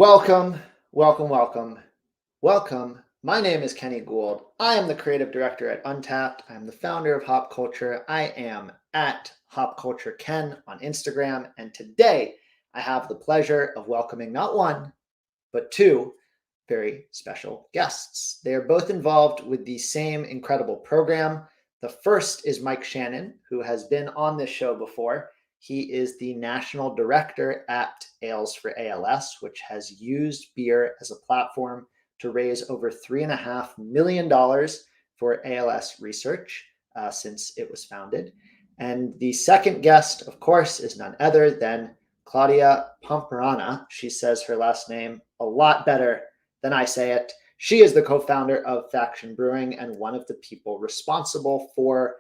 Welcome, welcome, welcome, welcome. My name is Kenny Gould. I am the creative director at Untapped. I am the founder of Hop Culture. I am at Hop Culture Ken on Instagram. And today I have the pleasure of welcoming not one, but two very special guests. They are both involved with the same incredible program. The first is Mike Shannon, who has been on this show before. He is the national director at Ales for ALS, which has used beer as a platform to raise over $3.5 million for ALS research since it was founded. And the second guest, of course, is none other than Claudia Pamparana. She says her last name a lot better than I say it. She is the co-founder of Faction Brewing and one of the people responsible for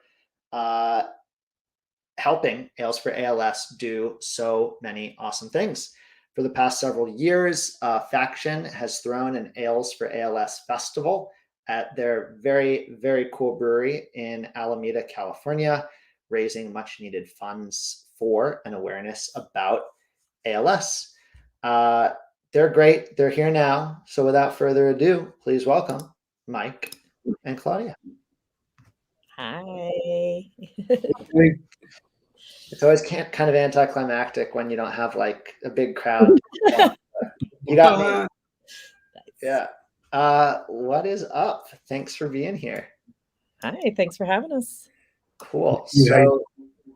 helping Ales for ALS do so many awesome things. For the past several years, Faction has thrown an Ales for ALS festival at their very, very cool brewery in Alameda, California, raising much needed funds for an awareness about ALS. They're great. They're here now. So without further ado, please welcome Mike and Claudia. Hi. It's always kind of anticlimactic when you don't have like a big crowd. You got me. Yeah. What is up? Thanks for being here. Hi, thanks for having us. Cool. So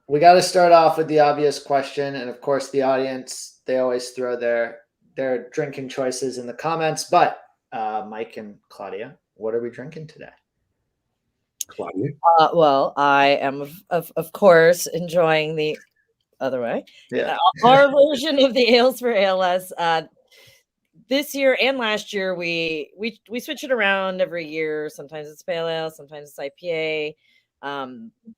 we got to start off with the obvious question. And of course, the audience, they always throw their drinking choices in the comments. But Mike and Claudia, what are we drinking today? Claudia? Well, I am, of course, enjoying the other way. Yeah. Our version of the Ales for ALS. This year and last year, we switch it around every year. Sometimes it's pale ale, sometimes it's IPA.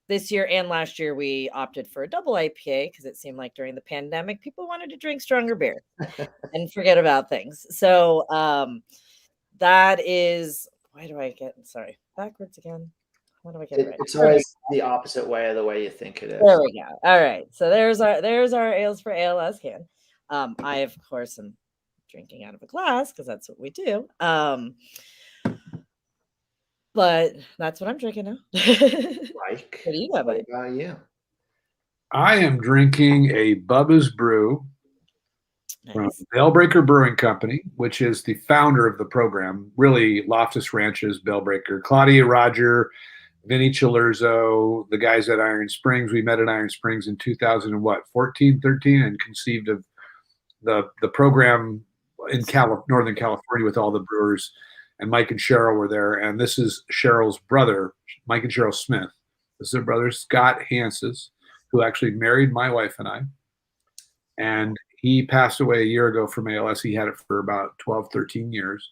This year and last year, we opted for a double IPA because it seemed like during the pandemic, people wanted to drink stronger beer and forget about things. So that is, why do I get, sorry, backwards again? How do I get it right? It's always the opposite way of the way you think it is. There we go. All right. So there's our Ales for ALS can. I, of course, am drinking out of a glass because that's what we do. But that's what I'm drinking now. Mike, What do you got, Mike? What about you? I am drinking a Bubba's Brew from Nice. Bellbreaker Brewing Company, which is the founder of the program, really Loftus Ranches, Bellbreaker. Claudia, Roger, Vinny Chilurzo, the guys at Iron Springs. We met at Iron Springs in 2014, 13, and conceived of the program in Northern California with all the brewers. And Mike and Cheryl were there. And this is Cheryl's brother, Mike and Cheryl Smith. This is their brother, Scott Hanses, who actually married my wife and I. And he passed away a year ago from ALS. He had it for about 12, 13 years.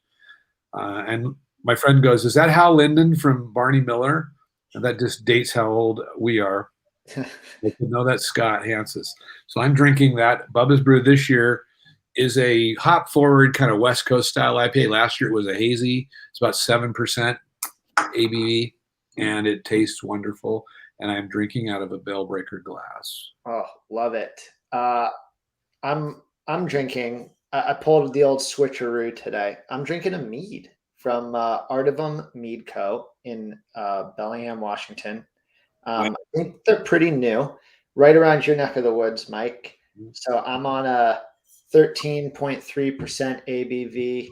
And my friend goes, "Is that Hal Linden from Barney Miller?" And that just dates how old we are. No, that's Scott Hanses. So I'm drinking that. Bubba's Brew this year is a hop-forward kind of West Coast style IPA. Last year it was a hazy. It's about 7% ABV, and it tastes wonderful. And I'm drinking out of a Bellbreaker glass. Oh, love it. I'm drinking. I pulled the old switcheroo today. I'm drinking a Mead from Artivum Mead Co. in Bellingham, Washington. I think they're pretty new, right around your neck of the woods, Mike. So I'm on a 13.3% ABV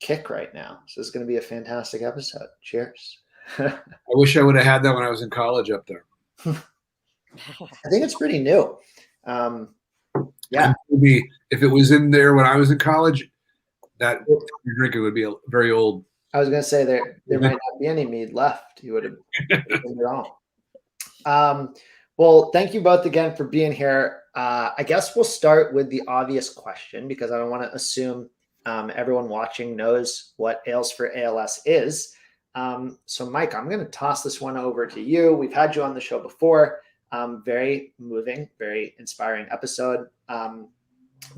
kick right now. So it's going to be a fantastic episode. Cheers. I wish I would have had that when I was in college up there. I think it's pretty new. Yeah. Maybe if it was in there when I was in college, that you're drinking would be very old. I was going to say there might not be any Mead left. You would have been wrong. Well, thank you both again for being here. I guess we'll start with the obvious question because I don't want to assume everyone watching knows what Ales for ALS is. So Mike, I'm going to toss this one over to you. We've had you on the show before. Very moving, very inspiring episode.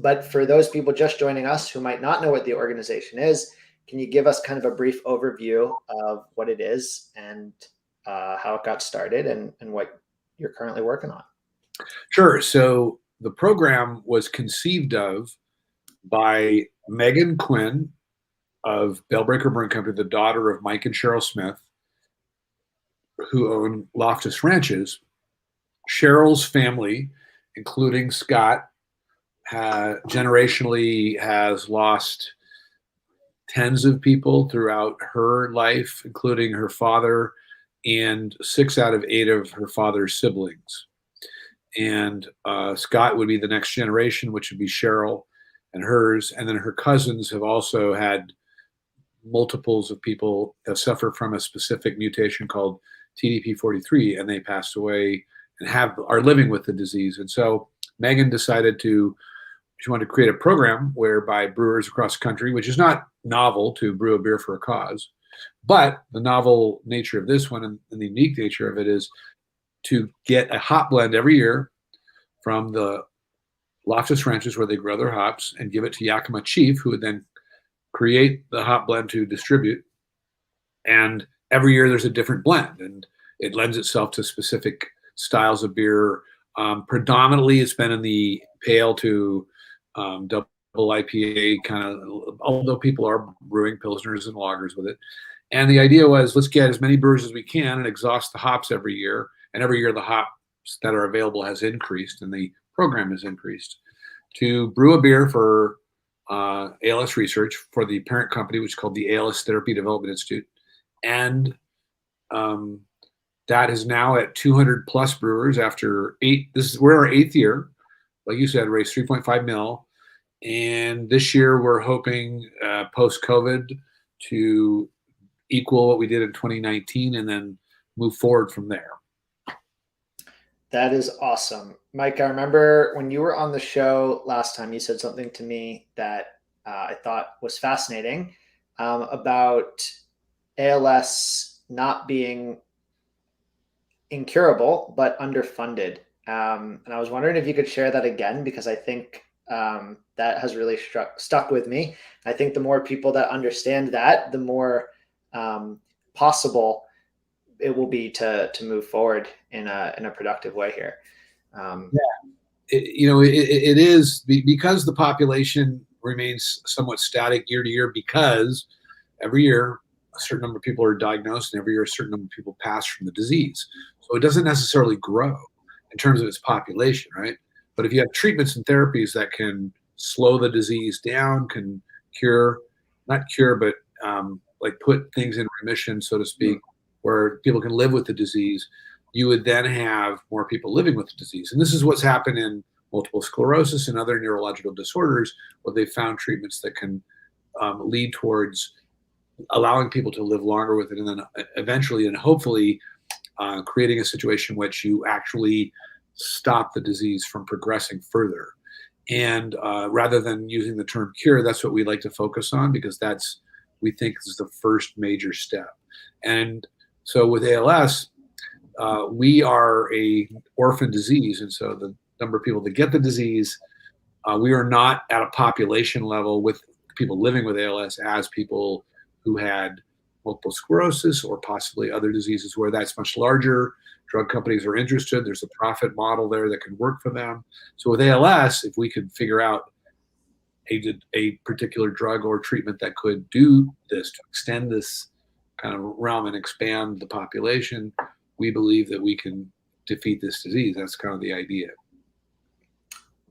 But for those people just joining us who might not know what the organization is, can you give us kind of a brief overview of what it is and how it got started and what you're currently working on? Sure. So the program was conceived of by Megan Quinn of Bellbreaker Brewing Company, the daughter of Mike and Cheryl Smith, who own Loftus Ranches. Cheryl's family, including Scott, generationally has lost tens of people throughout her life, including her father and 6 out of 8 of her father's siblings. And Scott would be the next generation, which would be Cheryl and hers. And then her cousins have also had multiples of people that suffer from a specific mutation called TDP43, and they passed away and are living with the disease. And so Megan decided she wanted to create a program whereby brewers across the country, which is not novel to brew a beer for a cause, but the novel nature of this one and the unique nature of it is to get a hop blend every year from the Loftus Ranches where they grow their hops and give it to Yakima Chief, who would then create the hop blend to distribute. And every year there's a different blend, and it lends itself to specific styles of beer. Predominantly, it's been in the pale to double IPA kind of, although people are brewing pilsners and lagers with it. And the idea was, let's get as many brewers as we can and exhaust the hops every year. And every year the hops that are available has increased, and the program has increased to brew a beer for ALS research for the parent company, which is called the ALS Therapy Development Institute. And that is now at 200 plus brewers after we're our 8th year. Like you said, raised 3.5 mil. And this year we're hoping post-COVID to equal what we did in 2019 and then move forward from there. That is awesome. Mike, I remember when you were on the show last time, you said something to me that I thought was fascinating about ALS not being incurable, but underfunded. And I was wondering if you could share that again, because I think that has really stuck with me. I think the more people that understand that, the more possible it will be to move forward in a productive way here. It is because the population remains somewhat static year to year, because every year a certain number of people are diagnosed and every year a certain number of people pass from the disease. So it doesn't necessarily grow in terms of its population, right? But if you have treatments and therapies that can slow the disease down, can not cure, but like put things in remission, so to speak, where people can live with the disease, you would then have more people living with the disease. And this is what's happened in multiple sclerosis and other neurological disorders, where they found treatments that can lead towards allowing people to live longer with it, and then eventually and hopefully creating a situation in which you actually stop the disease from progressing further. And rather than using the term cure, that's what we like to focus on, because we think is the first major step. And so with ALS, we are a orphan disease, and so the number of people that get the disease, we are not at a population level with people living with ALS as people who had multiple sclerosis or possibly other diseases where that's much larger. Drug companies are interested. There's a profit model there that can work for them. So with ALS, if we could figure out a particular drug or treatment that could do this, to extend this kind of realm and expand the population, we believe that we can defeat this disease. That's kind of the idea.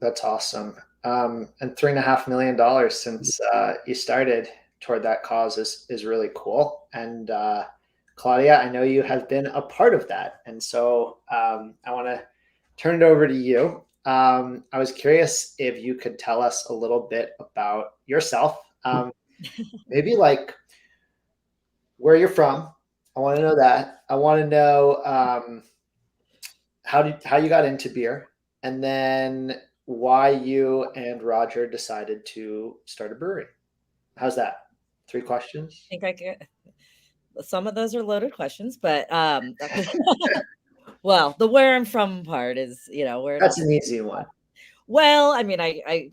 That's awesome. And $3.5 million since you started toward that cause is really cool. And Claudia, I know you have been a part of that. And so I want to turn it over to you. I was curious if you could tell us a little bit about yourself, maybe like where you're from. I want to know that. I want to know how you got into beer, and then why you and Roger decided to start a brewery. How's that? 3 questions? I think I get some of those are loaded questions, but well, the where I'm from part is, where that's an easy one. Well, I mean, I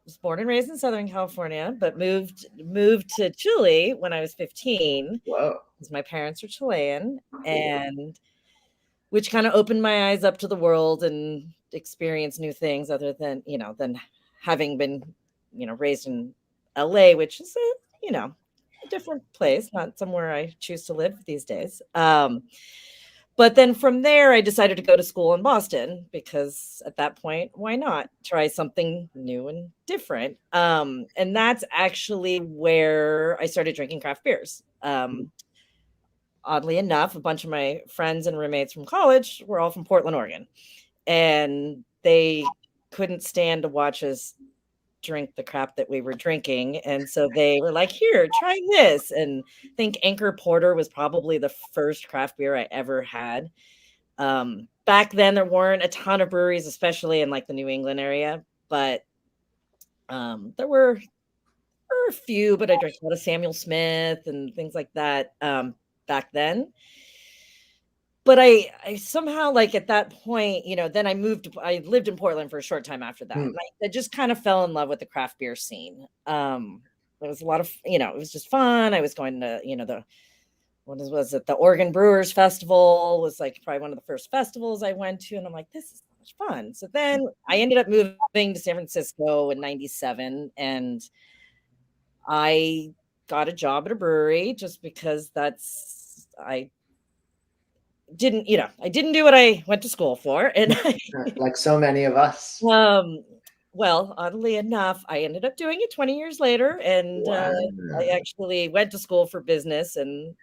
was born and raised in Southern California, but moved to Chile when I was 15. Whoa. Because my parents are Chilean, and which kind of opened my eyes up to the world and experience new things other than, than having been raised in LA, which is a different place, not somewhere I choose to live these days. But then from there, I decided to go to school in Boston because at that point, why not try something new and different? And that's actually where I started drinking craft beers. Oddly enough, a bunch of my friends and roommates from college were all from Portland, Oregon, and they couldn't stand to watch us drink the crap that we were drinking. And so they were like, here, try this. And I think Anchor Porter was probably the first craft beer I ever had. Back then, there weren't a ton of breweries, especially in like the New England area, but there were a few, but I drank a lot of Samuel Smith and things like that back then. But I somehow, like, at that point, then I lived in Portland for a short time after that. And I just kind of fell in love with the craft beer scene. There was a lot of, it was just fun. I was going to, was it? The Oregon Brewers Festival was like probably one of the first festivals I went to. And I'm like, this is so much fun. So then I ended up moving to San Francisco in 97. And I got a job at a brewery just because I didn't do what I went to school for. And like so many of us. Well, oddly enough, I ended up doing it 20 years later. And I actually went to school for business and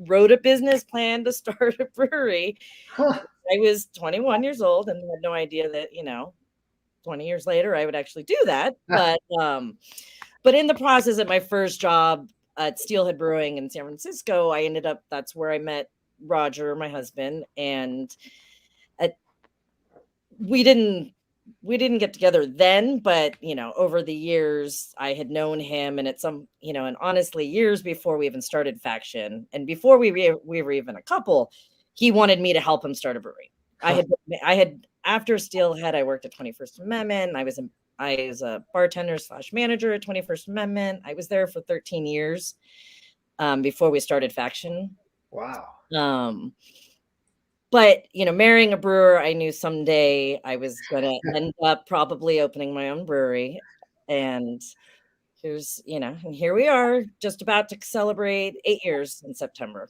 wrote a business plan to start a brewery. Huh. I was 21 years old and had no idea that, 20 years later, I would actually do that. But in the process of my first job at Steelhead Brewing in San Francisco, that's where I met Roger, my husband, and we didn't get together then, but over the years I had known him, and and honestly, years before we even started Faction, and before we were even a couple, he wanted me to help him start a brewery. I had after Steelhead, I worked at 21st Amendment. I was a bartender / manager at 21st Amendment. I was there for 13 years before we started Faction. Wow. But marrying a brewer, I knew someday I was going to end up probably opening my own brewery. And here we are, just about to celebrate 8 years in September.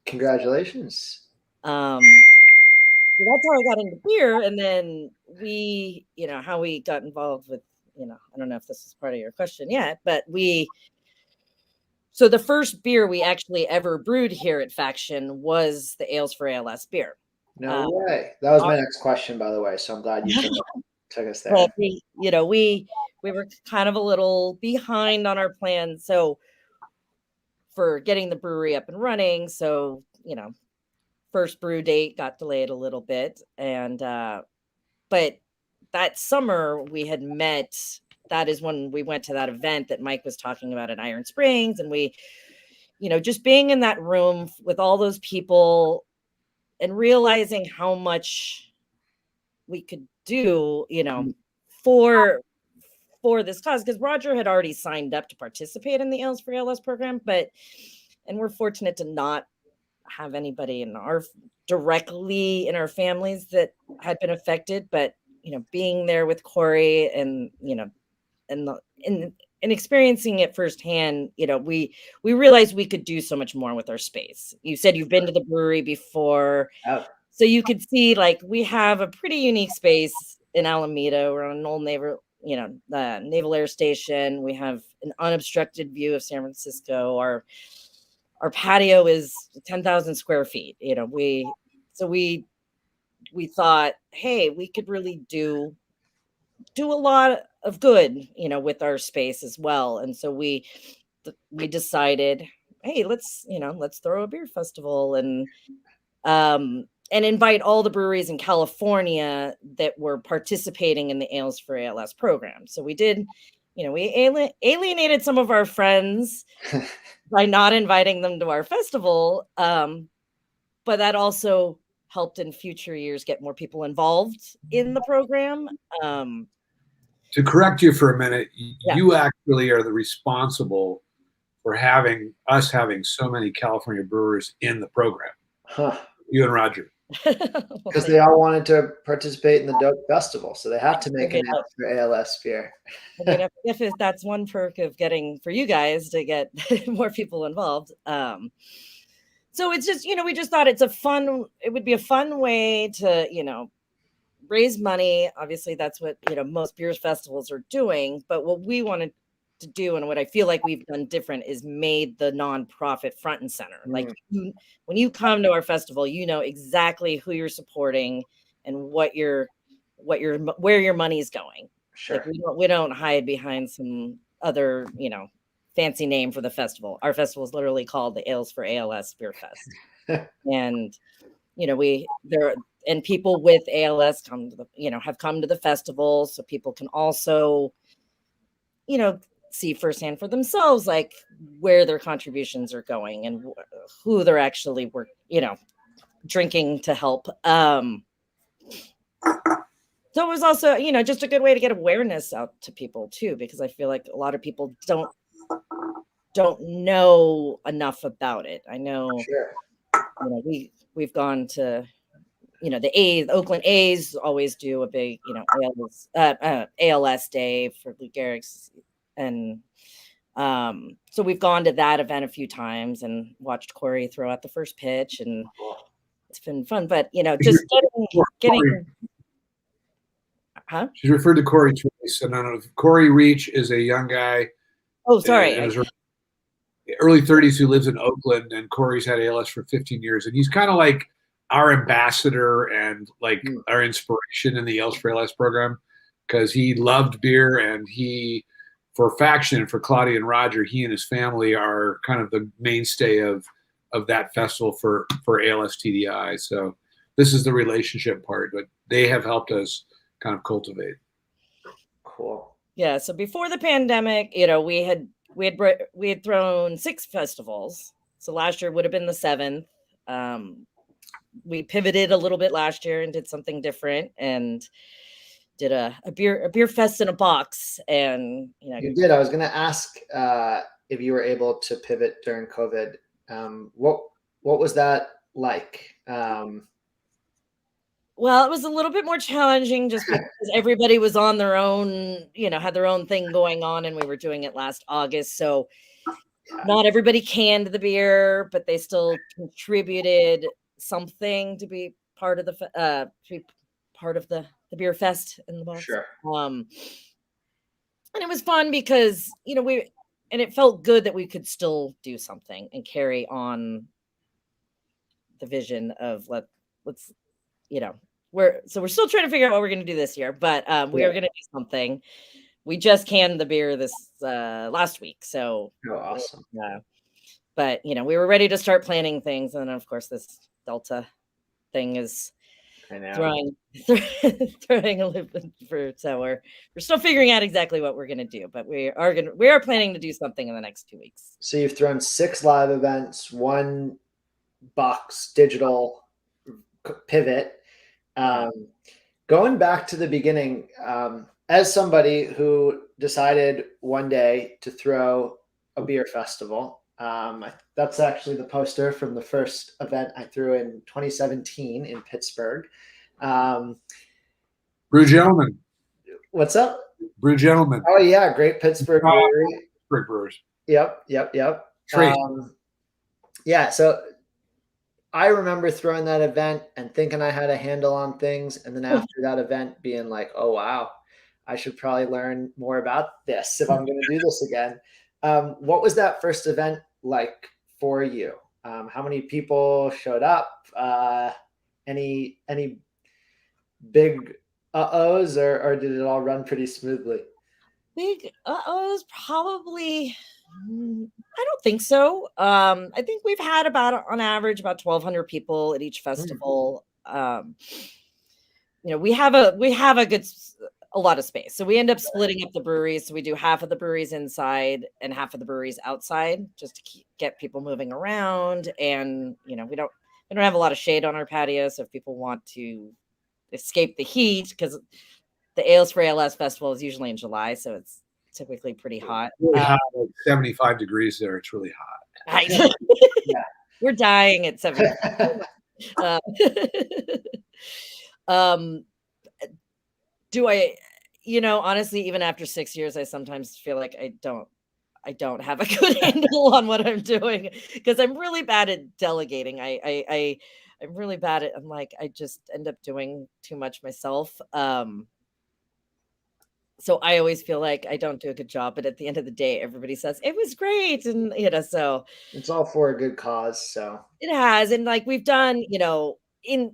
Congratulations. So that's how I got into beer. And then we, how we got involved with, I don't know if this is part of your question yet, but so the first beer we actually ever brewed here at Faction was the Ales for ALS beer. No way. That was my next question, by the way. So I'm glad you took us there. But we were kind of a little behind on our plans. So for getting the brewery up and running, so, first brew date got delayed a little bit. And, but that summer we had met. That is when we went to that event that Mike was talking about at Iron Springs. And we, just being in that room with all those people and realizing how much we could do, for this cause. Because Roger had already signed up to participate in the Ales for ALS program, and we're fortunate to not have anybody directly in our families that had been affected. But, being there with Corey and, and experiencing it firsthand, we realized we could do so much more with our space. You said you've been to the brewery before. Oh. So you could see, like, we have a pretty unique space in Alameda. We're on an old Naval Air Station. We have an unobstructed view of San Francisco. Our patio is 10,000 square feet. We thought, hey, we could really do a lot of good, with our space as well. And so we decided, hey, let's throw a beer festival and invite all the breweries in California that were participating in the Ales for ALS program. So we did, we alienated some of our friends by not inviting them to our festival. But that also helped in future years get more people involved in the program. To correct you for a minute, you actually are the responsible for having so many California brewers in the program. Huh. You and Roger. Because they all wanted to participate in the Dope Festival, so they have to make an Yeah. extra ALS beer. I mean, if that's one perk of getting for you guys to get more people involved. So it's just, we just thought it would be a fun way to, raise money. Obviously, that's what, most beer festivals are doing. But what we wanted to do, and what I feel like we've done different, is made the nonprofit front and center. Like when you come to our festival, you know exactly who you're supporting and where your money is going. Sure. Like we don't hide behind some other, fancy name for the festival. Our festival is literally called the Ales for ALS Beer Fest. And, and people with ALS have come to the festival, so people can also, see firsthand for themselves, like where their contributions are going and who they're actually drinking to help. So it was also, just a good way to get awareness out to people too, because I feel like a lot of people don't know enough about it. I know, Sure. We've gone to, the Oakland A's always do a big, ALS day for the Gehrigs. And so we've gone to that event a few times and watched Corey throw out the first pitch, and it's been fun. But, just getting Huh? She's referred to Corey twice. And I don't know if Corey Reach is a young guy. Oh, sorry. In his early 30s who lives in Oakland, and Corey's had ALS for 15 years. And he's kind of like our ambassador and like our inspiration in the ALS for ALS program, because he loved beer, and for Faction, for Claudia and Roger, he and his family are kind of the mainstay of that festival for ALS TDI. So this is the relationship part, but they have helped us kind of cultivate. Cool. Yeah. So before the pandemic, we had thrown 6 festivals. So last year would have been the 7th. We pivoted a little bit last year and did something different, and did a beer fest in a box. And you did. I was going to ask if you were able to pivot during COVID. What was that like? Well, it was a little bit more challenging just because everybody was on their own, had their own thing going on, and we were doing it last August. So not everybody canned the beer, but they still contributed something to be part of the beer fest in the box. Sure. And it was fun because, it felt good that we could still do something and carry on the vision of let's we're still trying to figure out what we're going to do this year, but we are going to do something. We just canned the beer this last week. So awesome. But we were ready to start planning things. And then of course this Delta thing is throwing a loop for, so we're still figuring out exactly what we're going to do, but we are planning to do something in the next 2 weeks. So you've thrown 6 live events, 1 box digital pivot. Going back to the beginning, as somebody who decided one day to throw a beer festival, that's actually the poster from the first event I threw in 2017 in Pittsburgh. Brew Gentlemen. What's up? Brew Gentlemen. Oh yeah, great Pittsburgh brewery. Pittsburgh Brewers. Yep. Yeah, so I remember throwing that event and thinking I had a handle on things, and then after that event being like, oh wow, I should probably learn more about this if I'm going to do this again. What was that first event like for you? How many people showed up? Any big uh-ohs, or did it all run pretty smoothly? Big uh-ohs, probably. I don't think so. I think we've had on average about 1,200 people at each festival. We have a lot of space, so we end up splitting up the breweries. So we do half of the breweries inside and half of the breweries outside, just to get people moving around. And we don't have a lot of shade on our patio, so if people want to escape the heat, because the Ales for ALS festival is usually in July, so it's typically pretty hot. Really hot, like 75 degrees there. It's really hot. Yeah. We're dying at 75. Uh, um, do I, honestly, even after 6 years, I sometimes feel like I don't have a good handle on what I'm doing because I'm really bad at delegating. I'm really bad at. I'm like I just end up doing too much myself. So I always feel like I don't do a good job, but at the end of the day, everybody says it was great, and so It's all for a good cause. So it has, and like we've done, in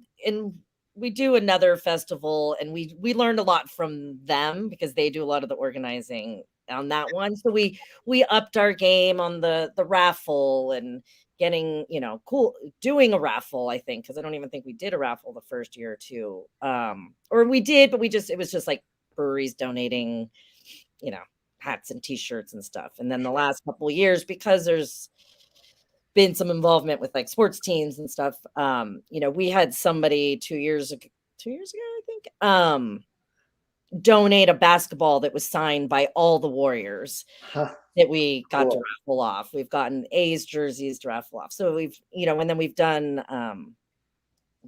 we do another festival, and we learned a lot from them because they do a lot of the organizing on that one. So we upped our game on the raffle and getting, cool doing a raffle, I think, because I don't even think we did a raffle the first year or two. Or we did, but it was just like breweries donating, hats and t-shirts and stuff. And then the last couple of years, because there's been some involvement with like sports teams and stuff. We had somebody 2 years ago, I think, donate a basketball that was signed by all the Warriors that we got to raffle off. We've gotten A's jerseys to raffle off. So we've, and then we've done,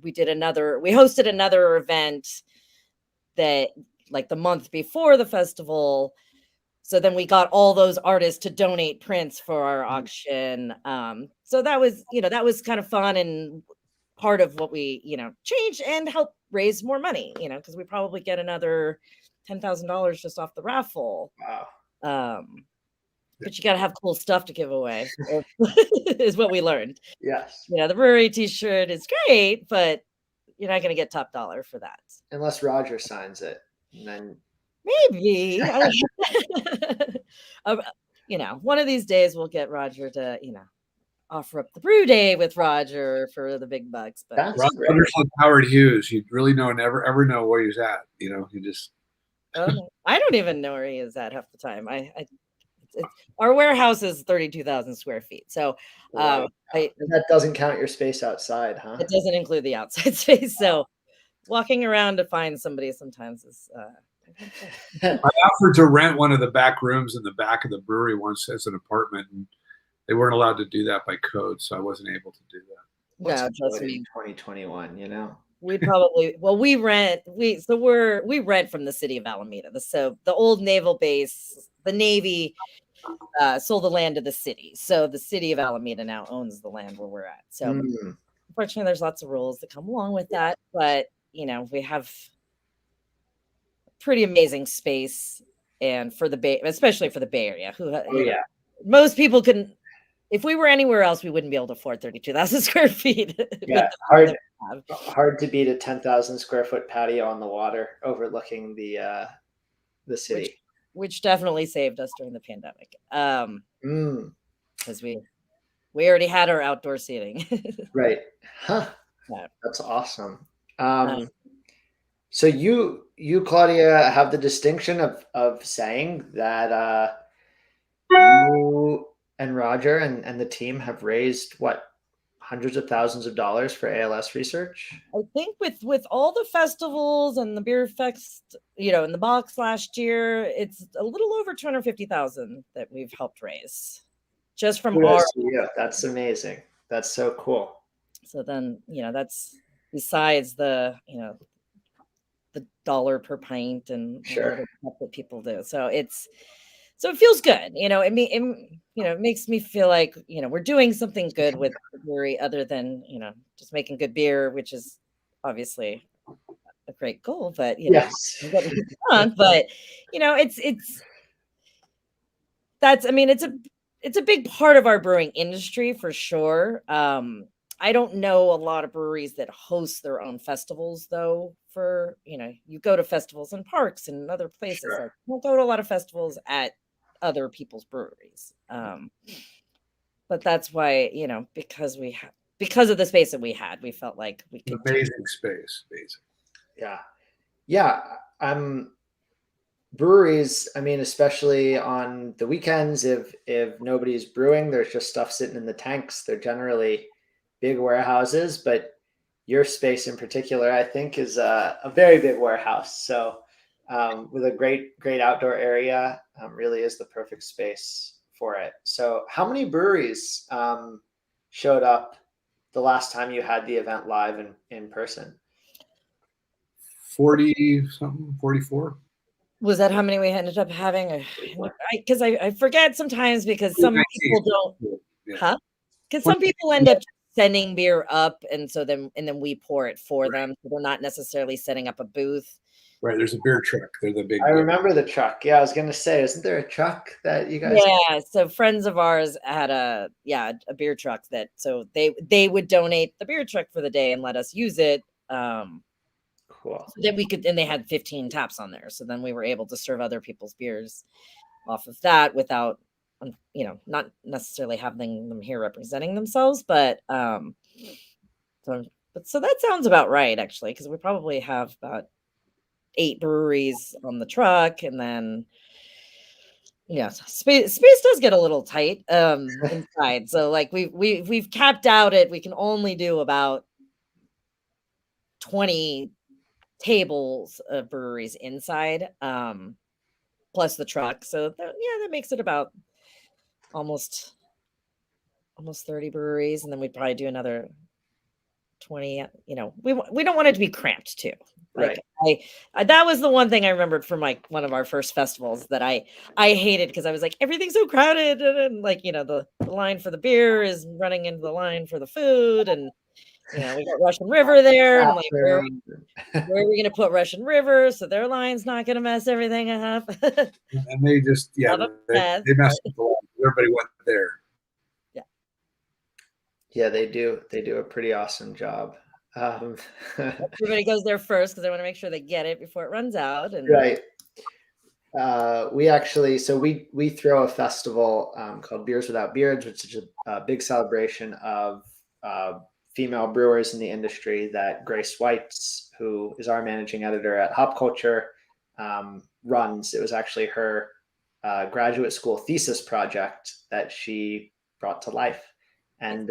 we hosted another event that like the month before the festival. So then we got all those artists to donate prints for our auction. So that was kind of fun and part of what we, changed and help raise more money, because we probably get another $10,000 just off the raffle. wow. But you got to have cool stuff to give away is what we learned. Yes. The brewery t-shirt is great, but you're not going to get top dollar for that. Unless Roger signs it. And then maybe. One of these days we'll get Roger to, offer up the brew day with Roger for the big bucks. But that's great. Roger's like Howard Hughes. You really never ever know where he's at. You just. No. I don't even know where he is at half the time. Our warehouse is 32,000 square feet. So Wow. That doesn't count your space outside, huh? It doesn't include the outside space. So walking around to find somebody sometimes is. I offered to rent one of the back rooms in the back of the brewery once as an apartment, and they weren't allowed to do that by code, so I wasn't able to do that. No, trust me. 2021, We probably we rent from the city of Alameda. So the old naval base, the Navy sold the land to the city. So the city of Alameda now owns the land where we're at. So unfortunately, there's lots of rules that come along with that. But we have pretty amazing space, and for the Bay, especially for the Bay Area, most people couldn't. If we were anywhere else, we wouldn't be able to afford 32,000 square feet. Yeah, hard to beat a 10,000 square foot patio on the water overlooking the city, which definitely saved us during the pandemic. Because we already had our outdoor seating. Right. Huh. Yeah. That's awesome. So you, Claudia, have the distinction of saying that you and Roger and the team have raised hundreds of thousands of dollars for ALS research? I think with all the festivals and the beer fest, in the box last year, it's a little over 250,000 that we've helped raise just from our. Yeah, that's amazing. That's so cool. So then, that's besides the, the dollar per pint and sure that people do. So it feels good. It makes me feel like, we're doing something good with the brewery other than, just making good beer, which is obviously a great goal, but, yes. But, it's a big part of our brewing industry for sure. I don't know a lot of breweries that host their own festivals, though. For you go to festivals in parks and other places. Sure. Like, we'll go to a lot of festivals at other people's breweries. But that's why, because of the space that we had, we felt like we could. Amazing space, basically. Yeah. Breweries, especially on the weekends, if nobody's brewing, there's just stuff sitting in the tanks. They're generally big warehouses, but your space in particular, I think, is a very big warehouse. So with a great outdoor area, really is the perfect space for it. So how many breweries showed up the last time you had the event live in person? 40 something, 44. Was that how many we ended up having? Because I forget sometimes, because some people don't, huh? Because some people end up sending beer up, and then we pour it for them. So they're not necessarily setting up a booth. Right, there's a beer truck. They're the big. I remember the truck. Yeah, I was gonna say, isn't there a truck that you guys? Yeah, so friends of ours had a beer truck so they would donate the beer truck for the day and let us use it. Cool. So then and they had 15 taps on there. So then we were able to serve other people's beers off of that without, not necessarily having them here representing themselves, but so that sounds about right, actually, because we probably have about 8 breweries on the truck, and then space does get a little tight inside. So like we've capped out at, we can only do about 20 tables of breweries inside, plus the truck. So that makes it about almost 30 breweries, and then we'd probably do another 20. We don't want it to be cramped too. Like, right. That was the one thing I remembered from one of our first festivals that I hated, because I was like, everything's so crowded, and the line for the beer is running into the line for the food, and we got Russian River there, and like, where are we going to put Russian River so their line's not going to mess everything up? And they just they messed with the line. Everybody went there. Yeah, they do a pretty awesome job. Everybody goes there first because they want to make sure they get it before it runs out. And right. We actually, we throw a festival called Beers Without Beards, which is a big celebration of female brewers in the industry that Grace Whites, who is our managing editor at Hop Culture, runs. It was actually her graduate school thesis project that she brought to life. And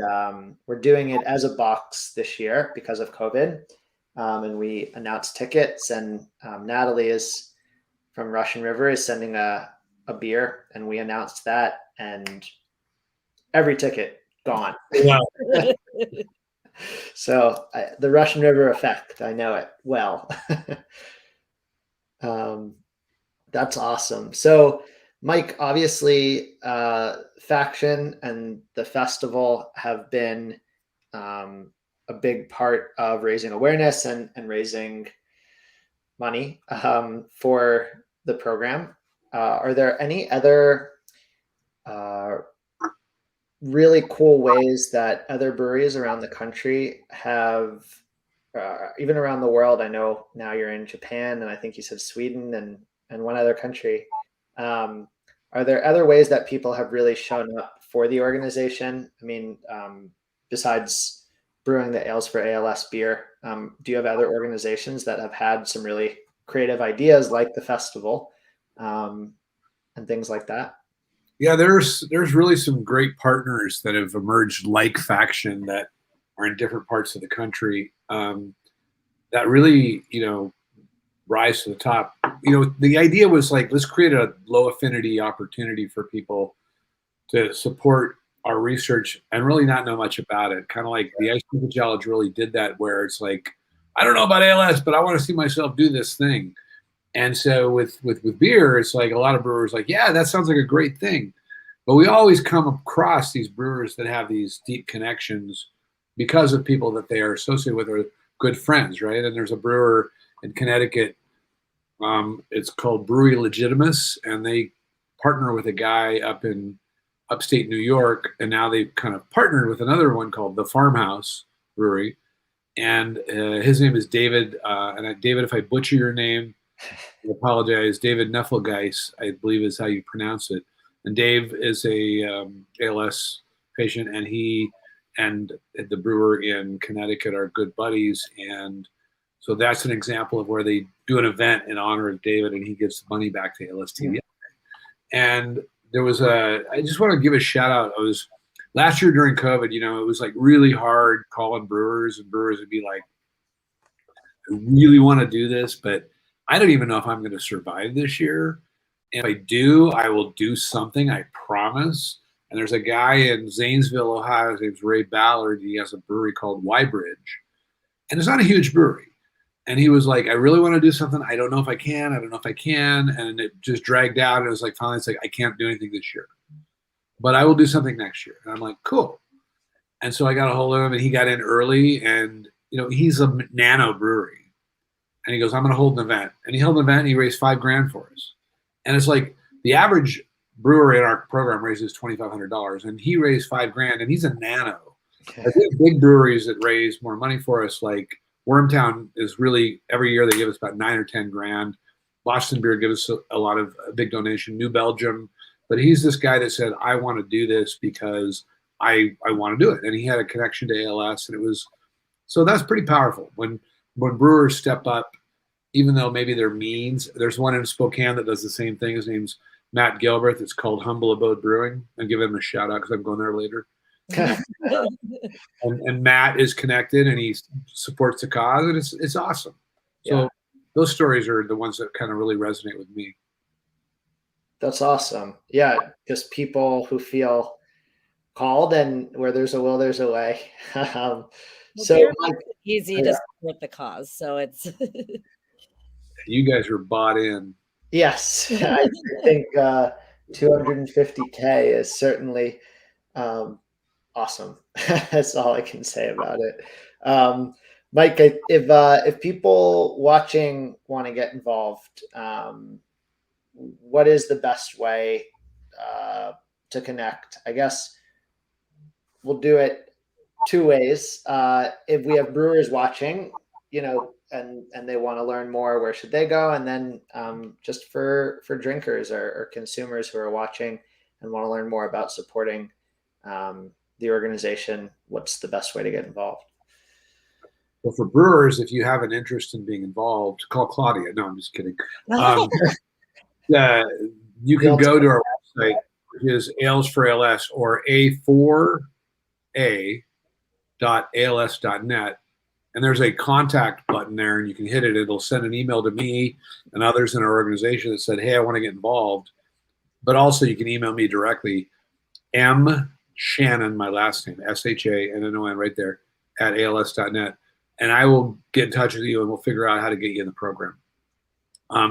we're doing it as a box this year because of COVID. And we announced tickets, and Natalie is from Russian River is sending a beer, and we announced that, and every ticket gone. Wow. So the Russian River effect, I know it well. That's awesome. So Mike, obviously, Faction and the festival have been a big part of raising awareness and raising money for the program. Are there any other really cool ways that other breweries around the country have, even around the world? I know now you're in Japan, and I think you said Sweden and one other country. Are there other ways that people have really shown up for the organization? I mean, besides brewing the Ales for ALS beer, do you have other organizations that have had some really creative ideas like the festival and things like that? Yeah, there's really some great partners that have emerged like Faction that are in different parts of the country that really, rise to the top. The idea was like, let's create a low affinity opportunity for people to support our research and really not know much about it. Kind of like the Ice Cream Challenge really did that, where it's like, I don't know about ALS, but I want to see myself do this thing. And so with beer, it's like a lot of brewers like, yeah, that sounds like a great thing. But we always come across these brewers that have these deep connections because of people that they are associated with or good friends, right? And there's a brewer in Connecticut. It's called Brewery Legitimus, and they partner with a guy up in upstate New York, and now they've kind of partnered with another one called the Farmhouse Brewery, and his name is David. And David, if I butcher your name, I apologize. David Neffelgeis, I believe is how you pronounce it. And Dave is a ALS patient, and he and the brewer in Connecticut are good buddies, and so that's an example of where they do an event in honor of David, and he gives the money back to ALS TDI. And there was I just want to give a shout out. I was last year during COVID, it was like really hard calling brewers, and brewers would be like, I really want to do this, but I don't even know if I'm going to survive this year. And if I do, I will do something, I promise. And there's a guy in Zanesville, Ohio. His name's Ray Ballard. He has a brewery called Y-Bridge. And it's not a huge brewery. And he was like, I really want to do something. I don't know if I can. I don't know if I can. And it just dragged out. And it was like, finally, it's like, I can't do anything this year. But I will do something next year. And I'm like, cool. And so I got a hold of him, and he got in early. And, you know, he's a nano brewery. And he goes, I'm going to hold an event. And he held an event, and he raised $5,000 for us. And it's like the average brewer in our program raises $2,500, and he raised $5,000, and he's a nano. I think big breweries that raise more money for us, like Wormtown, is really every year they give us about $9 or $10,000. Boston Beer gives us a lot of a big donation. New Belgium, but he's this guy that said, I want to do this because I want to do it, and he had a connection to ALS, and it was so that's pretty powerful when brewers step up, even though maybe they're means. There's one in Spokane that does the same thing. His name's Matt Gilbert. It's called Humble Abode Brewing. I'll give him a shout out because I'm going there later. and Matt is connected, and he supports the cause, and it's awesome. So those stories are the ones that kind of really resonate with me. That's awesome. Yeah, just people who feel called, and where there's a will, there's a way. So it's easy to support the cause. So it's you guys are bought in. Yes, I think 250K is certainly awesome. That's all I can say about it. Mike, if people watching want to get involved, what is the best way to connect? I guess we'll do it two ways. If we have brewers watching, you know, and they want to learn more, where should they go? And then just for drinkers or consumers who are watching and want to learn more about supporting the organization, what's the best way to get involved? Well, for brewers, if you have an interest in being involved, call Claudia. No, I'm just kidding. You can go to our website, which is ALS for ALS, or A4A.als.net. And there's a contact button there, and you can hit it. It'll send an email to me and others in our organization that said, hey, I want to get involved. But also you can email me directly, M. Shannon, my last name, SHANNON, right there, at ALS.net. And I will get in touch with you, and we'll figure out how to get you in the program.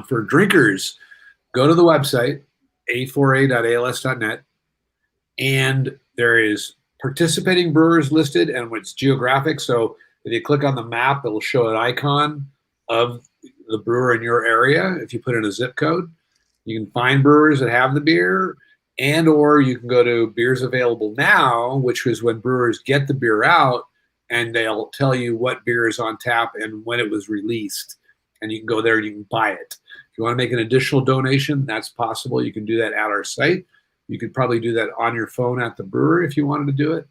For drinkers, go to the website, A4A.als.net, and there is participating brewers listed, and it's geographic. So if you click on the map, it will show an icon of the brewer in your area. If you put in a zip code, you can find brewers that have the beer, and or you can go to Beers Available Now, which is when brewers get the beer out, and they'll tell you what beer is on tap and when it was released. And you can go there and you can buy it. If you want to make an additional donation, that's possible. You can do that at our site. You could probably do that on your phone at the brewery if you wanted to do it.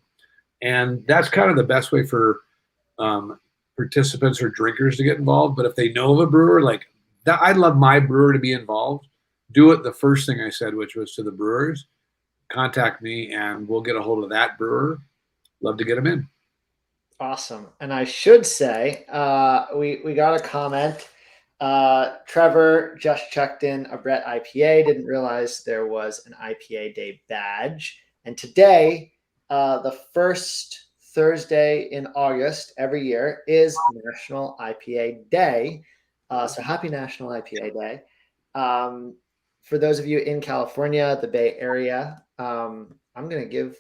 And that's kind of the best way for participants or drinkers to get involved. But if they know of a brewer, like that, I'd love my brewer to be involved. Do it the first thing I said, which was to the brewers. Contact me, and we'll get a hold of that brewer. Love to get them in. Awesome. And I should say, we got a comment. Trevor just checked in a Brett IPA, didn't realize there was an IPA Day badge. And today, the first Thursday in August every year is National IPA Day. So happy National IPA Day. For those of you in California, the Bay Area, I'm going to give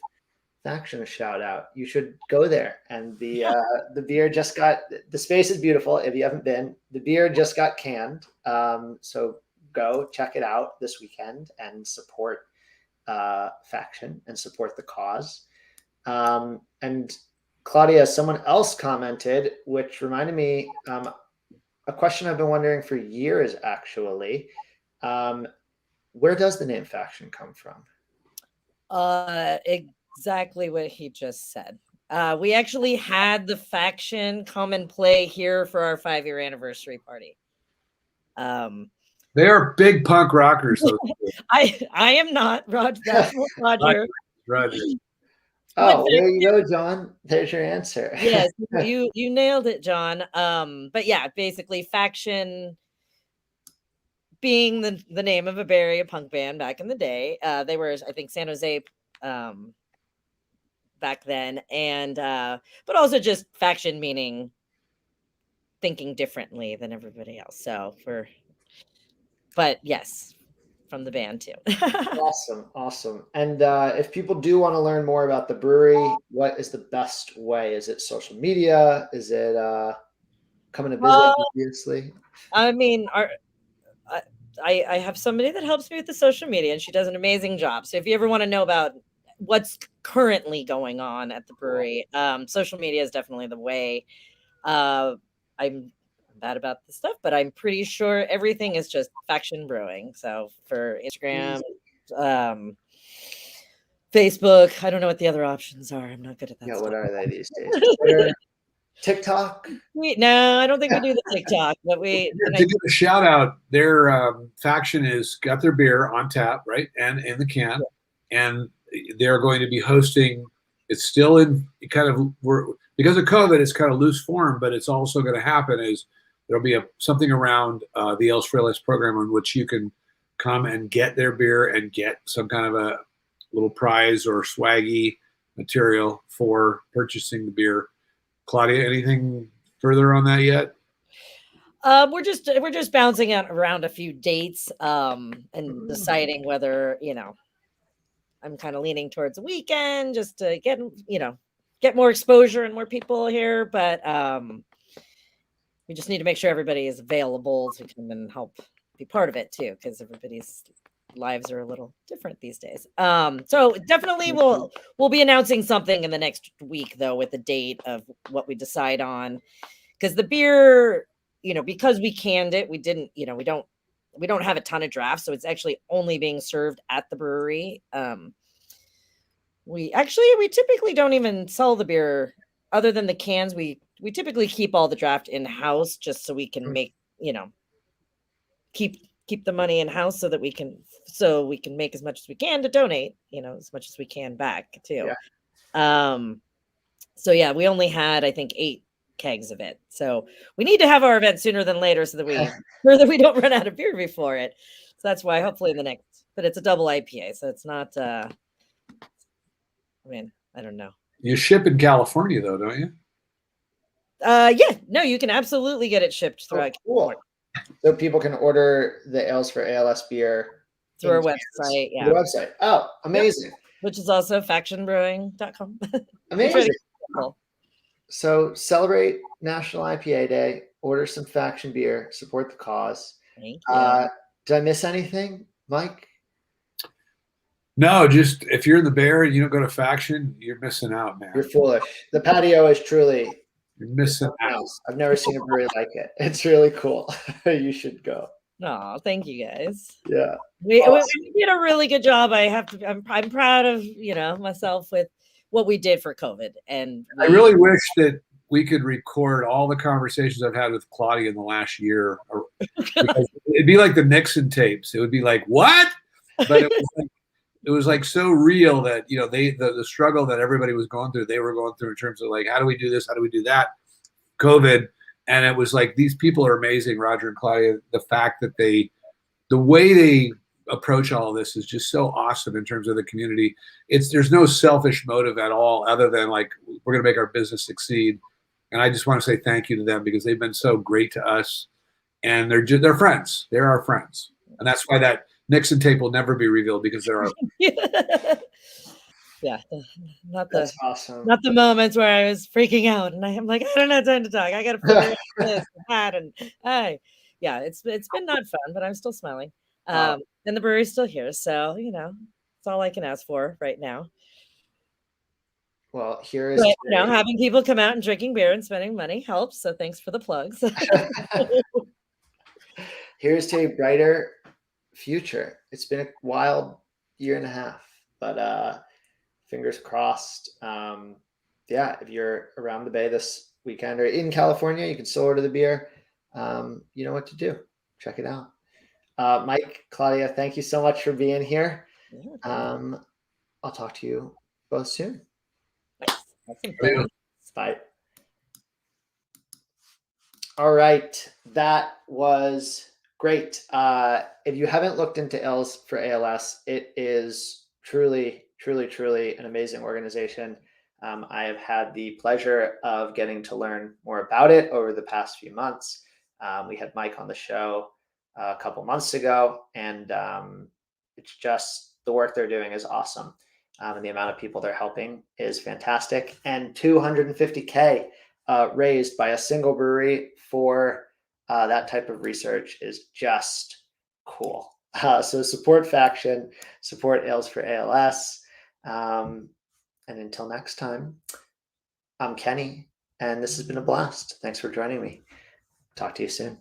Faction a shout out. You should go there. And the beer just got, the space is beautiful. If you haven't been, the beer just got canned. So go check it out this weekend and support Faction and support the cause. And Claudia, someone else commented, which reminded me a question I've been wondering for years, actually. Where does the name Faction come from? Exactly what he just said. We actually had the Faction come and play here for our 5-year anniversary party. They are big punk rockers. I am not, Roger. That's not Roger. Roger. Oh, there you go, John. There's your answer. Yes, you nailed it, John. But yeah, basically Faction being the name of a Bay Area punk band back in the day. They were, I think, San Jose back then. And but also just faction meaning thinking differently than everybody else. So but yes, from the band too. Awesome. And if people do want to learn more about the brewery, what is the best way? Is it social media? Is it coming to visit, obviously? I mean, I have somebody that helps me with the social media, and she does an amazing job. So if you ever want to know about what's currently going on at the brewery, social media is definitely the way. I'm bad about this stuff, but I'm pretty sure everything is just Faction Brewing. So for Instagram, Facebook, I don't know what the other options are. I'm not good at that. Yeah, stuff. what are they these days? Twitter, TikTok? No, I don't think we do the TikTok, but to give a shout out, their Faction has got their beer on tap, right, and in the can, and they're going to be hosting. It's still in kind of because of COVID, it's kind of loose form, but it's also going to happen is there'll be something around the ALS for ALS program on which you can come and get their beer and get some kind of a little prize or swaggy material for purchasing the beer. Claudia, anything further on that yet? We're just bouncing around a few dates and deciding whether, I'm kind of leaning towards a weekend just to get more exposure and more people here, but we just need to make sure everybody is available to come and help be part of it too, because everybody's lives are a little different these days. So definitely we'll be announcing something in the next week though with the date of what we decide on, because the beer, because we canned it, we didn't, we don't have a ton of drafts, so it's actually only being served at the brewery. We typically don't even sell the beer other than the cans. We typically keep all the draft in house just so we can make, keep the money in house so we can make as much as we can to donate, as much as we can back too. Yeah. So yeah, we only had, I think, 8 kegs of it. So we need to have our event sooner than later so that we don't run out of beer before it. So that's why hopefully but it's a double IPA. So it's not, I don't know. You ship in California though, don't you? Yeah, no, you can absolutely get it shipped throughout. Cool. So people can order the ALS for ALS beer through our website. Yeah. The website. Oh, amazing. Yep. Which is also factionbrewing.com. Amazing. So celebrate National IPA Day, order some Faction beer, support the cause. Thank you. Did I miss anything, Mike? No, just if you're in the Bay Area and you don't go to Faction, you're missing out, man. You're foolish. The patio is truly... You're missing out. I've never seen a brewery like it. It's really cool. You should go. Oh, thank you guys. Yeah. We did a really good job. I'm proud of, myself with what we did for COVID. And I really wish that we could record all the conversations I've had with Claudia in the last year. It'd be like the Nixon tapes. It would be like, what? But it was like so real that, the struggle that everybody was going through, they were going through in terms of like, how do we do this? How do we do that? COVID. And it was like, these people are amazing, Roger and Claudia. The fact that the way they approach all of this is just so awesome in terms of the community. There's no selfish motive at all other than like, we're going to make our business succeed. And I just want to say thank you to them because they've been so great to us, and they're friends. They're our friends. And that's why that Nixon tape will never be revealed, because there are. Yeah, That's awesome. Not the moments where I was freaking out and I'm like, I don't have time to talk. I got to figure out this and that, and yeah, it's been not fun, but I'm still smiling. And the brewery's still here, so it's all I can ask for right now. Well, here is having people come out and drinking beer and spending money helps. So thanks for the plugs. Here's to a brighter future. It's been a wild year and a half, but fingers crossed. If you're around the Bay this weekend or in California, you can still order the beer. You know what to do. Check it out. Mike, Claudia, thank you so much for being here. I'll talk to you both soon. Nice. Bye. All right. That was great. If you haven't looked into ALS for ALS, it is truly truly an amazing organization. I have had the pleasure of getting to learn more about it over the past few months. We had Mike on the show a couple months ago, and it's just the work they're doing is awesome. And the amount of people they're helping is fantastic. And $250K raised by a single brewery for that type of research is just cool. So support Faction, support Ales for ALS. And until next time, I'm Kenny, and this has been a blast. Thanks for joining me. Talk to you soon.